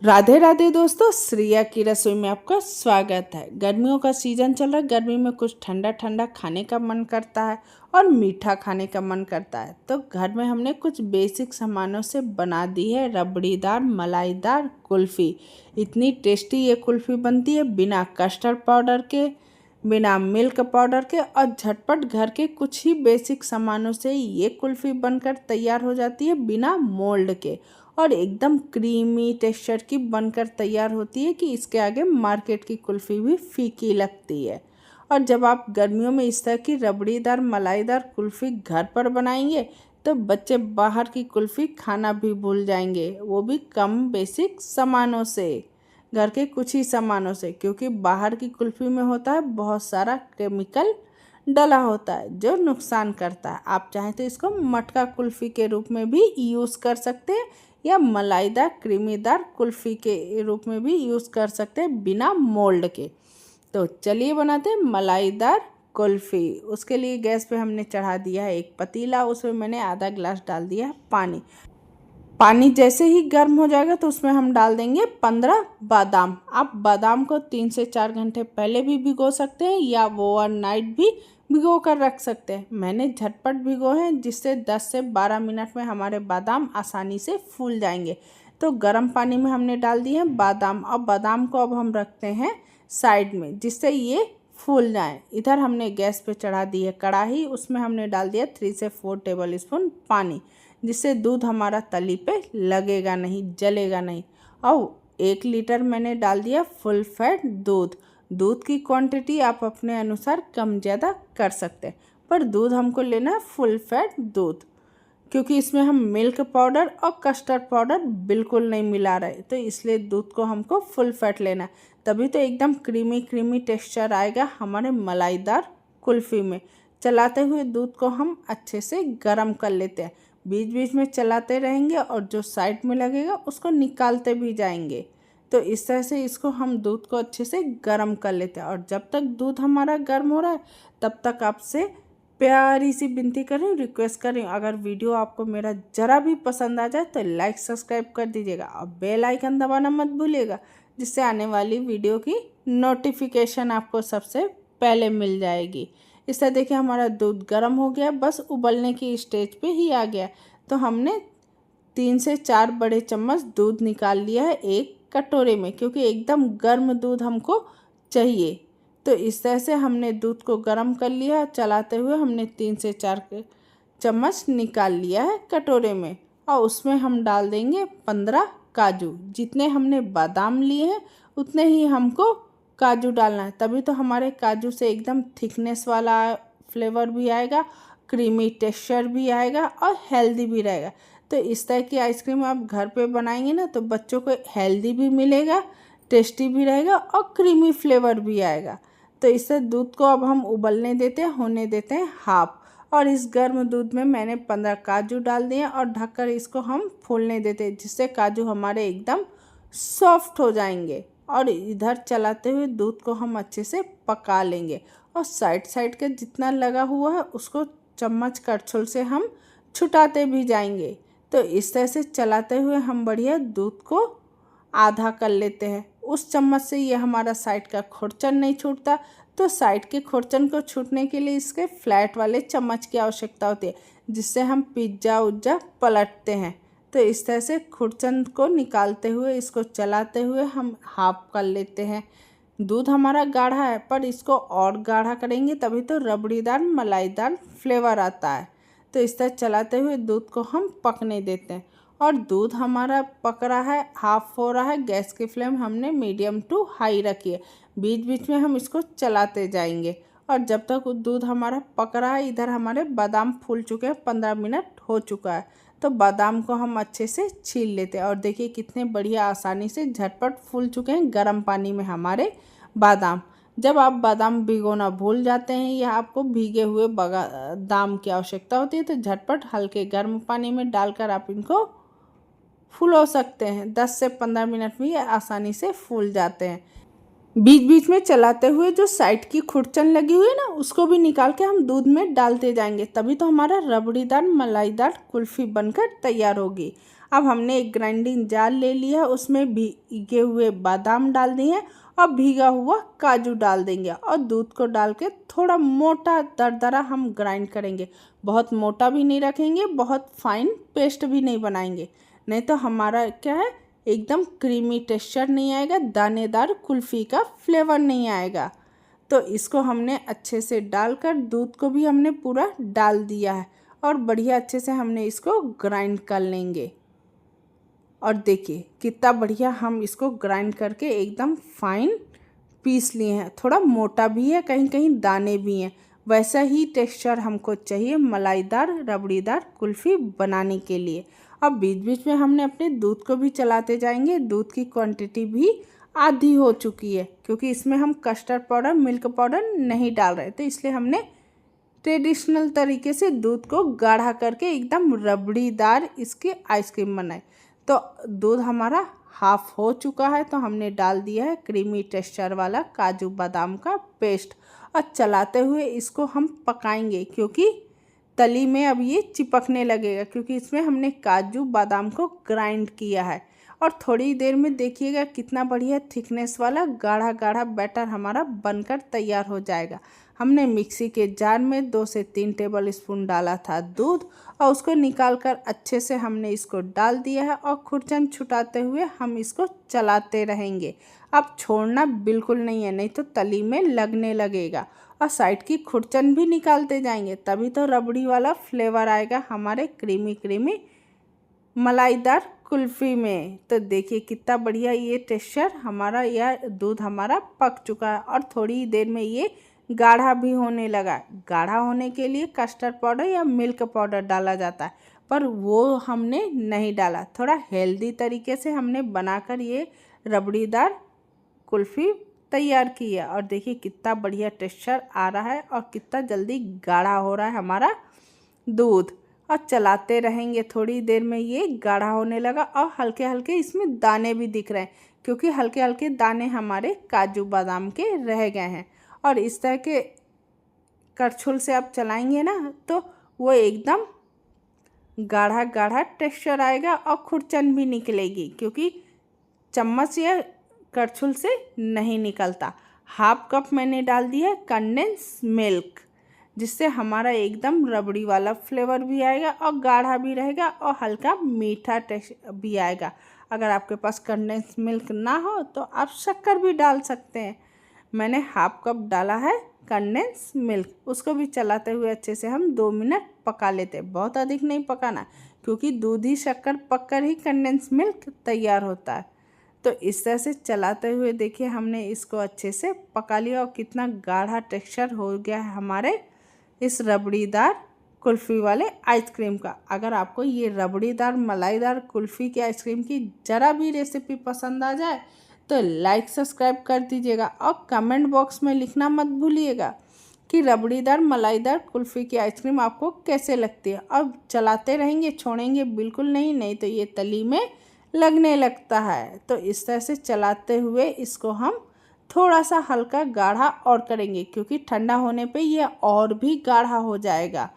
राधे राधे दोस्तों, श्रेया की रसोई में आपका स्वागत है। गर्मियों का सीजन चल रहा है। गर्मी में कुछ ठंडा ठंडा खाने का मन करता है और मीठा खाने का मन करता है। तो घर में हमने कुछ बेसिक सामानों से बना दी है रबड़ीदार मलाईदार कुल्फ़ी। इतनी टेस्टी ये कुल्फ़ी बनती है बिना कस्टर्ड पाउडर के, बिना मिल्क पाउडर के, और झटपट घर के कुछ ही बेसिक सामानों से ये कुल्फ़ी बनकर तैयार हो जाती है बिना मोल्ड के, और एकदम क्रीमी टेक्सचर की बनकर तैयार होती है कि इसके आगे मार्केट की कुल्फ़ी भी फीकी लगती है। और जब आप गर्मियों में इस तरह की रबड़ीदार मलाईदार कुल्फ़ी घर पर बनाएंगे तो बच्चे बाहर की कुल्फ़ी खाना भी भूल जाएंगे, वो भी कम बेसिक सामानों से, घर के कुछ ही सामानों से। क्योंकि बाहर की कुल्फ़ी में होता है बहुत सारा केमिकल डला होता है जो नुकसान करता है। आप चाहें तो इसको मटका कुल्फ़ी के रूप में भी यूज़ कर सकते हैं, या मलाईदार क्रीमीदार कुल्फ़ी के रूप में भी यूज़ कर सकते हैं बिना मोल्ड के। तो चलिए बनाते हैं मलाईदार कुल्फ़ी। उसके लिए गैस पे हमने चढ़ा दिया है एक पतीला, उसमें मैंने आधा गिलास डाल दिया है पानी। पानी जैसे ही गर्म हो जाएगा तो उसमें हम डाल देंगे 15 बादाम। आप बादाम को 3 से 4 घंटे पहले भी भिगो सकते हैं या वो ओवरनाइट भी भिगो कर रख सकते हैं। मैंने झटपट भिगो हैं जिससे 10 से 12 मिनट में हमारे बादाम आसानी से फूल जाएंगे। तो गर्म पानी में हमने डाल दिए हैं बादाम। अब बादाम को अब हम रखते हैं साइड में जिससे ये फूल जाएं। इधर हमने गैस पे चढ़ा दी है कढ़ाई, उसमें हमने डाल दिया 3 से 4 टेबल स्पून पानी, जिससे दूध हमारा तली पे लगेगा नहीं, जलेगा नहीं। और 1 लीटर मैंने डाल दिया फुल फैट दूध। दूध की क्वांटिटी आप अपने अनुसार कम ज़्यादा कर सकते हैं, पर दूध हमको लेना है फुल फैट दूध, क्योंकि इसमें हम मिल्क पाउडर और कस्टर्ड पाउडर बिल्कुल नहीं मिला रहे। तो इसलिए दूध को हमको फुल फैट लेना है, तभी तो एकदम क्रीमी क्रीमी टेक्सचर आएगा हमारे मलाईदार कुल्फ़ी में। चलाते हुए दूध को हम अच्छे से गर्म कर लेते हैं, बीच बीच में चलाते रहेंगे और जो साइड में लगेगा उसको निकालते भी जाएंगे। तो इस तरह से इसको हम दूध को अच्छे से गर्म कर लेते हैं। और जब तक दूध हमारा गर्म हो रहा है तब तक आपसे प्यारी सी विनती करें, रिक्वेस्ट करें, अगर वीडियो आपको मेरा ज़रा भी पसंद आ जाए तो लाइक सब्सक्राइब कर दीजिएगा और बेल आइकन दबाना मत भूलिएगा, जिससे आने वाली वीडियो की नोटिफिकेशन आपको सबसे पहले मिल जाएगी। इस तरह देखिए हमारा दूध गर्म हो गया, बस उबलने की स्टेज पे ही आ गया। तो हमने 3 से 4 बड़े चम्मच दूध निकाल लिया है एक कटोरे में, क्योंकि एकदम गर्म दूध हमको चाहिए। तो इस तरह से हमने दूध को गर्म कर लिया, चलाते हुए हमने 3 से 4 चम्मच निकाल लिया है कटोरे में। और उसमें हम डाल देंगे 15 काजू। जितने हमने बादाम लिए हैं उतने ही हमको काजू डालना है, तभी तो हमारे काजू से एकदम थिकनेस वाला फ्लेवर भी आएगा, क्रीमी टेक्सचर भी आएगा और हेल्दी भी रहेगा। तो इस तरह की आइसक्रीम आप घर पे बनाएंगे ना तो बच्चों को हेल्दी भी मिलेगा, टेस्टी भी रहेगा और क्रीमी फ्लेवर भी आएगा। तो इससे दूध को अब हम उबलने देते हैं, होने देते हैं हाफ। और इस गर्म दूध में मैंने 15 काजू डाल दिए और ढककर इसको हम फूलने देते हैं, जिससे काजू हमारे एकदम सॉफ्ट हो जाएंगे। और इधर चलाते हुए दूध को हम अच्छे से पका लेंगे, और साइड साइड के जितना लगा हुआ है उसको चम्मच करछुल से हम छुटाते भी जाएंगे। तो इस तरह से चलाते हुए हम बढ़िया दूध को आधा कर लेते हैं। उस चम्मच से ये हमारा साइड का खुरचन नहीं छूटता, तो साइड के खुरचन को छूटने के लिए इसके फ्लैट वाले चम्मच की आवश्यकता होती है, जिससे हम पिज्ज़ा उज्जा पलटते हैं। तो इस तरह से खुरचन को निकालते हुए इसको चलाते हुए हम हाफ कर लेते हैं। दूध हमारा गाढ़ा है, पर इसको और गाढ़ा करेंगे तभी तो रबड़ीदार मलाईदार फ्लेवर आता है। तो इस तरह चलाते हुए दूध को हम पकने देते हैं। और दूध हमारा पक रहा है, हाफ हो रहा है, गैस की फ्लेम हमने मीडियम टू हाई रखी है। बीच बीच में हम इसको चलाते जाएंगे। और जब तक दूध हमारा पक रहा है इधर हमारे बादाम फूल चुके हैं, 15 मिनट हो चुका है। तो बादाम को हम अच्छे से छील लेते हैं, और देखिए कितने बढ़िया आसानी से झटपट फूल चुके हैं गर्म पानी में हमारे बादाम। जब आप बादाम भिगोना भूल जाते हैं या आपको भीगे हुए बादाम की आवश्यकता होती है तो झटपट हल्के गर्म पानी में डालकर आप इनको फुला सकते हैं। 10 से 15 मिनट में ये आसानी से फूल जाते हैं। बीच बीच में चलाते हुए जो साइड की खुरचन लगी हुई है ना उसको भी निकाल के हम दूध में डालते जाएंगे, तभी तो हमारा रबड़ीदार मलाईदार कुल्फ़ी बनकर तैयार होगी। अब हमने एक ग्राइंडिंग जार ले लिया, उसमें भीगे हुए बादाम डाल दिए हैं और भीगा हुआ काजू डाल देंगे और दूध को डाल के थोड़ा मोटा दरदरा हम ग्राइंड करेंगे। बहुत मोटा भी नहीं रखेंगे, बहुत फाइन पेस्ट भी नहीं बनाएंगे, नहीं तो हमारा क्या है एकदम क्रीमी टेक्सचर नहीं आएगा, दानेदार कुल्फ़ी का फ्लेवर नहीं आएगा। तो इसको हमने अच्छे से डालकर, दूध को भी हमने पूरा डाल दिया है और बढ़िया अच्छे से हमने इसको ग्राइंड कर लेंगे। और देखिए कितना बढ़िया हम इसको ग्राइंड करके एकदम फाइन पीस लिए हैं। थोड़ा मोटा भी है, कहीं कहीं दाने भी हैं। वैसा ही टेक्सचर हमको चाहिए मलाईदार रबड़ीदार कुल्फ़ी बनाने के लिए। अब बीच बीच में हमने अपने दूध को भी चलाते जाएंगे। दूध की क्वांटिटी भी आधी हो चुकी है, क्योंकि इसमें हम कस्टर्ड पाउडर मिल्क पाउडर नहीं डाल रहे, तो इसलिए हमने ट्रेडिशनल तरीके से दूध को गाढ़ा करके एकदम रबड़ीदार इसकी आइसक्रीम बनाई। तो दूध हमारा हाफ हो चुका है, तो हमने डाल दिया है क्रीमी टेक्सचर वाला काजू बादाम का पेस्ट और चलाते हुए इसको हम पकाएंगे, क्योंकि तली में अब ये चिपकने लगेगा, क्योंकि इसमें हमने काजू बादाम को ग्राइंड किया है। और थोड़ी देर में देखिएगा कितना बढ़िया थिकनेस वाला गाढ़ा गाढ़ा बैटर हमारा बनकर तैयार हो जाएगा। हमने मिक्सी के जार में 2 से 3 टेबल स्पून डाला था दूध और उसको निकालकर अच्छे से हमने इसको डाल दिया है और खुरचन छुटाते हुए हम इसको चलाते रहेंगे। अब छोड़ना बिल्कुल नहीं है, नहीं तो तली में लगने लगेगा। और साइड की खुरचन भी निकालते जाएंगे, तभी तो रबड़ी वाला फ्लेवर आएगा हमारे क्रीमी क्रीमी मलाईदार कुल्फ़ी में। तो देखिए कितना बढ़िया ये टेक्सचर हमारा, या दूध हमारा पक चुका है और थोड़ी देर में ये गाढ़ा भी होने लगा। गाढ़ा होने के लिए कस्टर्ड पाउडर या मिल्क पाउडर डाला जाता है, पर वो हमने नहीं डाला। थोड़ा हेल्दी तरीके से हमने बनाकर ये रबड़ीदार कुल्फ़ी तैयार की है। और देखिए कितना बढ़िया टेक्सचर आ रहा है और कितना जल्दी गाढ़ा हो रहा है हमारा दूध। और चलाते रहेंगे, थोड़ी देर में ये गाढ़ा होने लगा और हल्के हल्के इसमें दाने भी दिख रहे हैं, क्योंकि हल्के हल्के दाने हमारे काजू बादाम के रह गए हैं। और इस तरह के करछुल से आप चलाएंगे ना, तो वो एकदम गाढ़ा गाढ़ा टेक्सचर आएगा और खुरचन भी निकलेगी, क्योंकि चम्मच या करछुल से नहीं निकलता। हाफ कप मैंने डाल दिया कंडेंस मिल्क, जिससे हमारा एकदम रबड़ी वाला फ्लेवर भी आएगा और गाढ़ा भी रहेगा और हल्का मीठा टेस्ट भी आएगा। अगर आपके पास कंडेंस मिल्क ना हो तो आप शक्कर भी डाल सकते हैं। मैंने हाफ कप डाला है कंडेंस मिल्क। उसको भी चलाते हुए अच्छे से हम 2 मिनट पका लेते हैं। बहुत अधिक नहीं पकाना, क्योंकि दूध ही शक्कर पककर ही कंडेंस मिल्क तैयार होता है। तो इस तरह से चलाते हुए देखिए हमने इसको अच्छे से पका लिया और कितना गाढ़ा टेक्सचर हो गया है हमारे इस रबड़ीदार कुल्फ़ी वाले आइसक्रीम का। अगर आपको ये रबड़ीदार मलाईदार कुल्फ़ी की आइसक्रीम की ज़रा भी रेसिपी पसंद आ जाए तो लाइक सब्सक्राइब कर दीजिएगा और कमेंट बॉक्स में लिखना मत भूलिएगा कि रबड़ीदार मलाईदार कुल्फ़ी की आइसक्रीम आपको कैसे लगती है। अब चलाते रहेंगे, छोड़ेंगे बिल्कुल नहीं, नहीं तो ये तली में लगने लगता है। तो इस तरह से चलाते हुए इसको हम थोड़ा सा हल्का गाढ़ा और करेंगे, क्योंकि ठंडा होने पे ये और भी गाढ़ा हो जाएगा।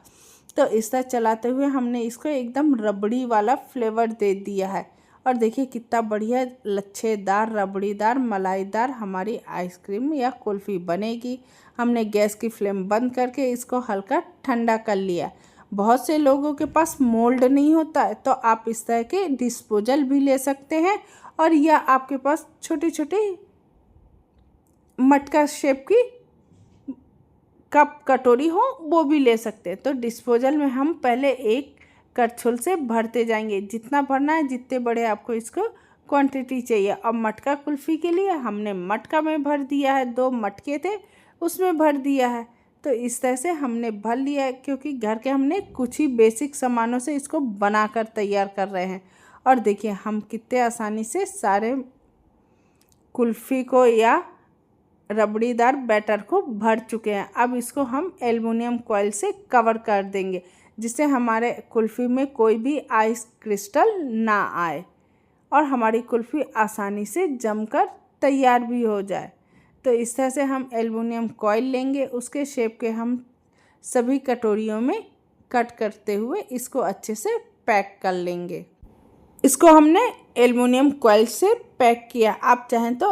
तो इस तरह चलाते हुए हमने इसको एकदम रबड़ी वाला फ्लेवर दे दिया है। और देखिए कितना बढ़िया लच्छेदार रबड़ीदार मलाईदार हमारी आइसक्रीम या कुल्फ़ी बनेगी। हमने गैस की फ्लेम बंद करके इसको हल्का ठंडा कर लिया। बहुत से लोगों के पास मोल्ड नहीं होता है, तो आप इस तरह के डिस्पोजल भी ले सकते हैं, और या आपके पास छोटी छोटी मटका शेप की कप कटोरी हो वो भी ले सकते हैं। तो डिस्पोजल में हम पहले एक करछुल से भरते जाएंगे, जितना भरना है, जितने बड़े आपको इसको क्वांटिटी चाहिए। अब मटका कुल्फ़ी के लिए हमने मटका में भर दिया है, 2 मटके थे उसमें भर दिया है। तो इस तरह से हमने भर लिया है, क्योंकि घर के हमने कुछ ही बेसिक सामानों से इसको बनाकर तैयार कर रहे हैं। और देखिए हम कितने आसानी से सारे कुल्फ़ी को या रबड़ीदार बैटर को भर चुके हैं। अब इसको हम एल्युमिनियम फॉइल से कवर कर देंगे, जिससे हमारे कुल्फ़ी में कोई भी आइस क्रिस्टल ना आए और हमारी कुल्फ़ी आसानी से जमकर तैयार भी हो जाए। तो इस तरह से हम एल्युमिनियम फॉइल लेंगे, उसके शेप के हम सभी कटोरियों में कट करते हुए इसको अच्छे से पैक कर लेंगे। इसको हमने एल्युमिनियम फॉइल से पैक किया। आप चाहें तो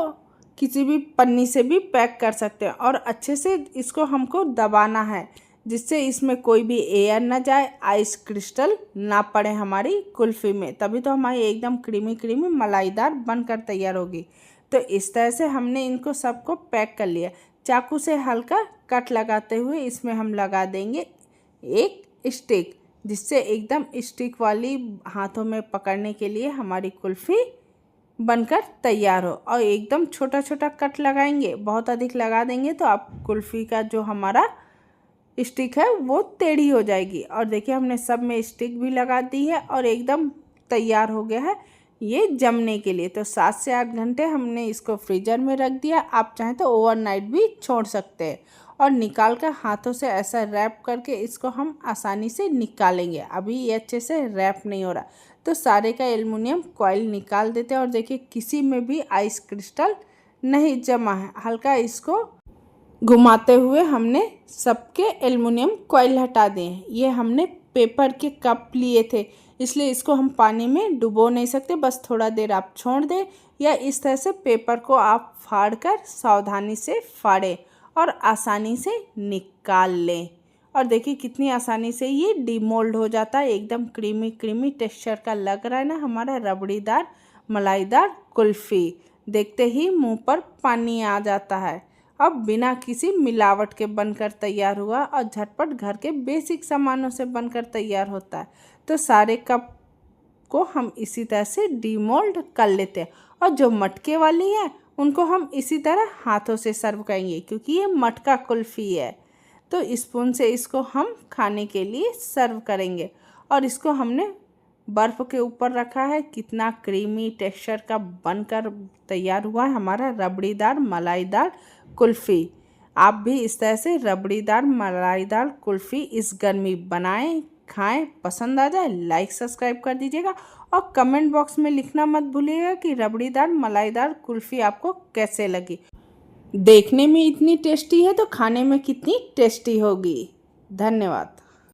किसी भी पन्नी से भी पैक कर सकते हैं और अच्छे से इसको हमको दबाना है जिससे इसमें कोई भी एयर ना जाए, आइस क्रिस्टल ना पड़े हमारी कुल्फ़ी में, तभी तो हमारी एकदम क्रीमी क्रीमी मलाईदार बनकर तैयार होगी। तो इस तरह से हमने इनको सबको पैक कर लिया। चाकू से हल्का कट लगाते हुए इसमें हम लगा देंगे एक स्टिक, जिससे एकदम स्टिक वाली हाथों में पकड़ने के लिए हमारी कुल्फ़ी बनकर तैयार हो। और एकदम छोटा छोटा कट लगाएंगे, बहुत अधिक लगा देंगे तो आप कुल्फ़ी का जो हमारा स्टिक है वो टेढ़ी हो जाएगी। और देखिए हमने सब में स्टिक भी लगा दी है और एकदम तैयार हो गया है ये जमने के लिए। तो 7 से 8 घंटे हमने इसको फ्रीज़र में रख दिया। आप चाहें तो ओवरनाइट भी छोड़ सकते हैं। और निकाल कर हाथों से ऐसा रैप करके इसको हम आसानी से निकालेंगे। अभी ये अच्छे से रैप नहीं हो रहा, तो सारे का एल्युमिनियम फॉइल निकाल देते हैं। और देखिए किसी में भी आइस क्रिस्टल नहीं जमा है। हल्का इसको घुमाते हुए हमने सबके एल्युमिनियम फॉइल हटा दिए। ये हमने पेपर के कप लिए थे, इसलिए इसको हम पानी में डुबो नहीं सकते। बस थोड़ा देर आप छोड़ दें या इस तरह से पेपर को आप फाड़ कर सावधानी से फाड़ें और आसानी से निकाल लें। और देखिए कितनी आसानी से ये डीमोल्ड हो जाता है। एकदम क्रीमी क्रीमी टेक्सचर का लग रहा है ना हमारा रबड़ीदार मलाईदार कुल्फ़ी। देखते ही मुंह पर पानी आ जाता है। अब बिना किसी मिलावट के बनकर तैयार हुआ और झटपट घर के बेसिक सामानों से बनकर तैयार होता है। तो सारे कप को हम इसी तरह से डीमोल्ड कर लेते हैं। और जो मटके वाली है उनको हम इसी तरह हाथों से सर्व करेंगे, क्योंकि ये मटका कुल्फ़ी है। तो स्पून से इसको हम खाने के लिए सर्व करेंगे। और इसको हमने बर्फ़ के ऊपर रखा है। कितना क्रीमी टेक्सचर का बनकर तैयार हुआ है हमारा रबड़ीदार मलाईदार कुल्फ़ी। आप भी इस तरह से रबड़ीदार मलाईदार कुल्फ़ी इस गर्मी बनाएं, खाएं। पसंद आ जाए लाइक सब्सक्राइब कर दीजिएगा और कमेंट बॉक्स में लिखना मत भूलिएगा कि रबड़ीदार मलाईदार कुल्फ़ी आपको कैसे लगी। देखने में इतनी टेस्टी है तो खाने में कितनी टेस्टी होगी। धन्यवाद।